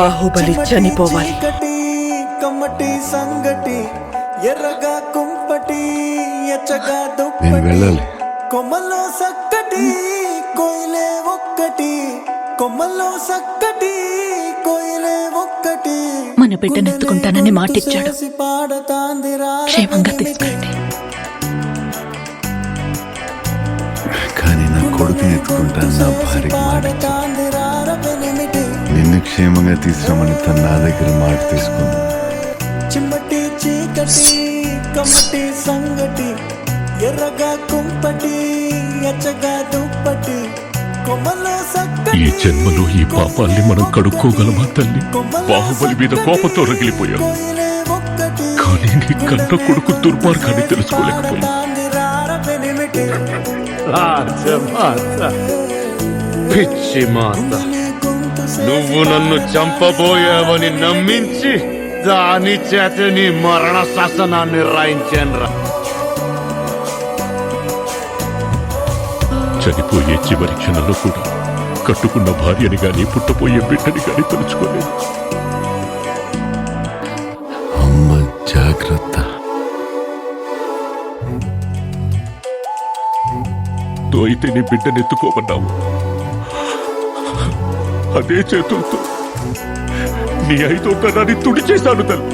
బాహుబలి చనిపోవాలి. కమ్మటి సంగటి ఎర్రగా కుంపటి ఎచ్చగా నేను దుప్పటి వెళ్ళాలి. కొమ్మల్లో సక్కటి కోయిలే ఒక్కటి కొమ్మల్లో సక్కటి కోయిలే ఒక్కటి మన బిడ్డనెత్తుకుంటానని మాటిచ్చాడు. క్షేమంగా తీసుకెళ్ళండి. కానీ నా కొడుకుని ఎత్తుకుంటాను, నా భార్యకి మాట ఇచ్చాను. నిన్ను క్షేమంగా తీసుకురామని తను నా దగ్గర మాట తీసుకుంది. చిమ్మటి చీకటి కమ్మటి సంగటి ఎర్రగా కుంపటి ఎచ్చగా దుప్పటి కొమ్మల్లో సక్కటి. ఈ జన్మలో ఈ పాపాల్ని మనం కడుక్కోగలమా తల్లి? బాహుబలి మీద కోపంతో రగిలిపోయాం, కానీ నీ కన్న కొడుకు దుర్మార్గాన్ని తెలుసుకోలేకపోయాం. పిచ్చి మాత, నువ్వు నన్ను చంపబోయావని నమ్మించి దాని చేత నీ మరణ శాసనాన్ని రాయించానురా. చనిపోయే చివరి క్షణంలో కూడా కట్టుకున్న భార్యని గాని పుట్టపోయే బిడ్డని గాని తలుచుకోలేదు. అమ్మ జాగ్రత్త. తో అయితే నీ బిడ్డనెత్తుకోమన్నావు, అదే చేతులతో నీ 5వ తనాన్ని తుడి చేశాను తల్లి.